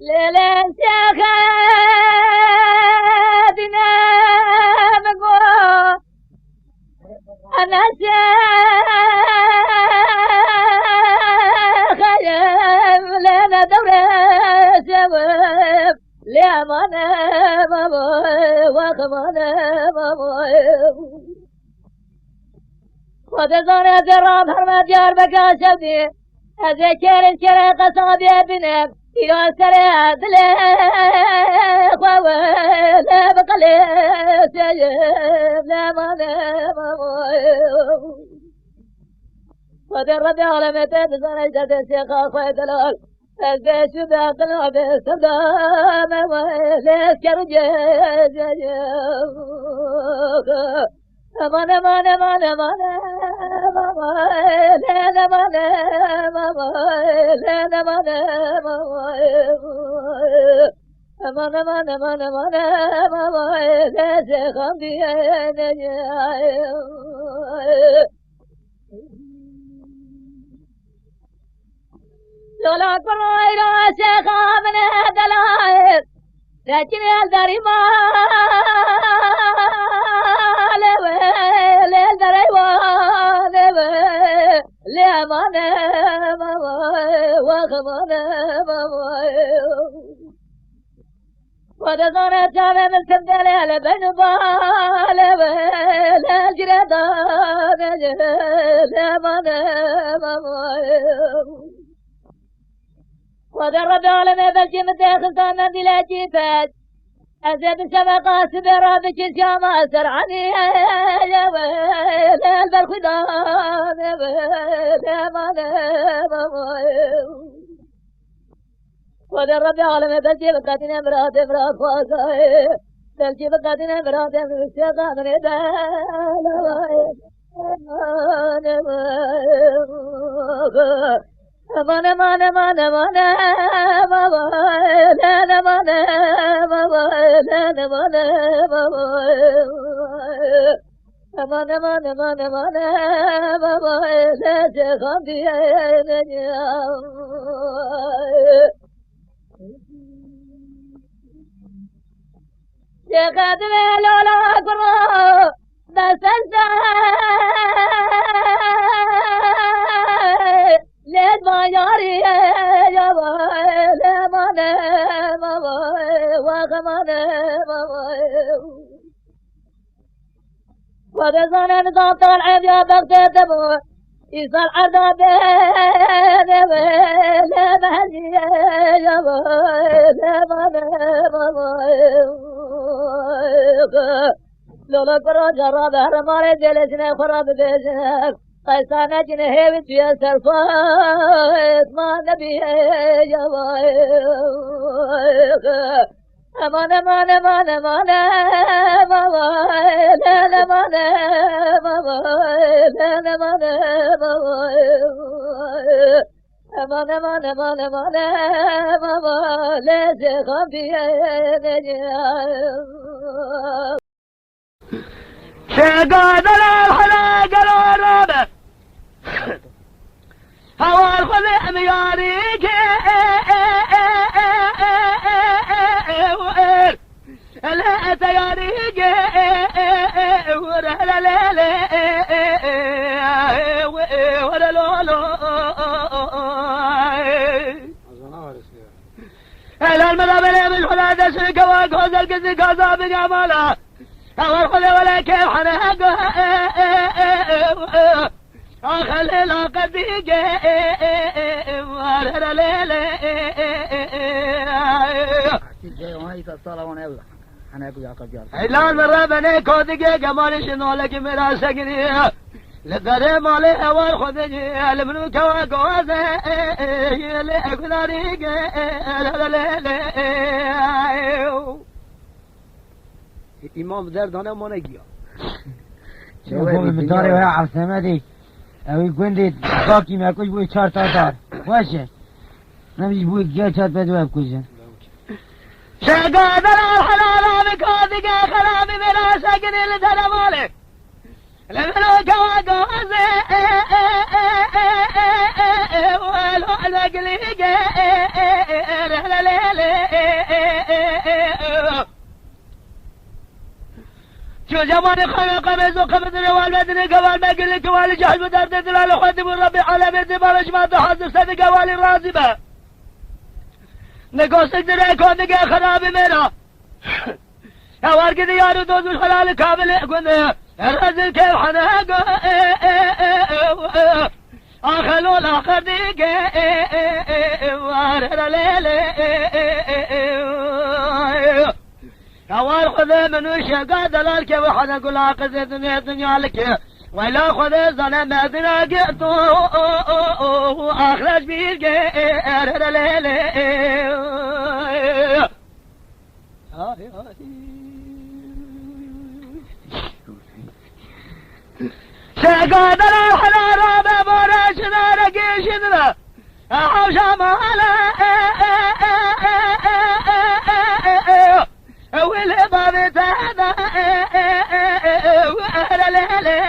ليلة سخادنا مقو أنا سخايم لنا دورة سبب لأمانة ماما وخمانة ماما وتزارة الرام حرمات جار بكا شبدي أذكر الكرة قصابي بنام يا سراد لي خوال بقلي سيب لا مانا ودر ربي على متى تزارة جد سيخا خوي دلال البيش باقنا بسلام ولسكر جيج أمان أمان أمان أمان لين أمان لين أمان أمان أمان أمان أمان ليس خمدي لولا قرأي راسي خامن دلائل لكن الدري ما للدري لأمان وخمان ودزان جامع من سمدل بين بال للجردان لأمان ودرب على بلجم داخل دانا دلا جيبات أزب سبقات برابك الجامع سرعني يا ويل البرخدان يا ويل ودرب على بلجم قاتنا مراد فوقاي بلجم قاتنا مراد مستقام أمان أمان أمان أمان أمان أمان أمان أمان أمان أمان أمان أمان لا تخافي يا خادم لولا قرا بس ليت ما ياري يا ويل مانا ماما وخمانا ماما ودزانا نضاف العب يا بغداد دمو يصل عرض بين ويل مهدي يا ويل مانا ماما لولا قرا جراب هرماري جلسنا خراب بيجنك قيسانا جنهي وجه سرفات ما نبي يا وايق أمان أمان أمان أمان أمان أمان أمان أمان أمان أمان أمان ليس خبي شقاد الحلاق الرابع هوا الخذ مياريك لا تياريك ورا لا لا ورا لولو لا المذابل بالحلاد سكوا كوز الكز كذاب جمالا هوا الخذ ولا كيف حناق خلي لا قديق ورا لا لا جاي وهاي الصلاة وانا انا اقول يا قبيال اعلان مرة بني كودك جمال شنو لك مرا سجني لدري مالي اول خدني المنو كوا كوازه يلي اقدريك لا لا لا امام دردانه ما نگیا چه مداری و عبسمدی اوی گوندی باکی مکوش بوی 4 تا دار باشه نمیش بوی گیا چات بدو بکوشن شقادر الحلال بكودك خراب بلا سجن لدر مالك لمنو كوا كوازه ولو لقليك لا لا لا شو زمان خانه قمز وقمز روال مدني قوال مقل قوال جهل ودرد دلال خدم ربي عالم دبارش ما تحضر صد قوال الرازبة نقصك دري كودك خراب ميرا اوار كده يارو دوز الخلال كامل قلنا الرزل كيف حناق اخلو الاخر ديك وارر ليلي اوار خذ منو شقا دلال كيف حناق الاخر دنيا لك ولا خذ زنا مدنا قطو اخرج بيرك ارر ليلي شقادر الحرارة ببرش نارقي شدنا حوشا مالا واللي بابي تهدى وأهل ليلي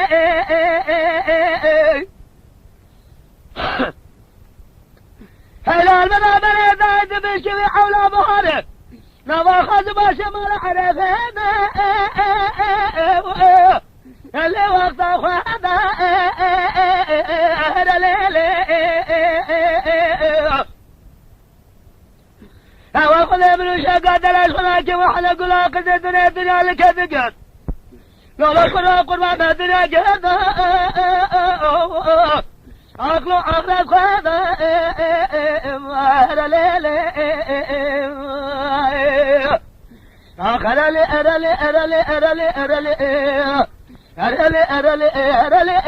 هلا المدابر دايت بشوي حول بحرك نظر خزبا شمال عرفين اللي وقت خوانا اهل ليلي اول خذ من شقا دلاش خلاك وحنا قلا قد الدنيا لك ذقت لو لا قربان الدنيا قد عقلو عقلك خوانا اهل ليلي أرلي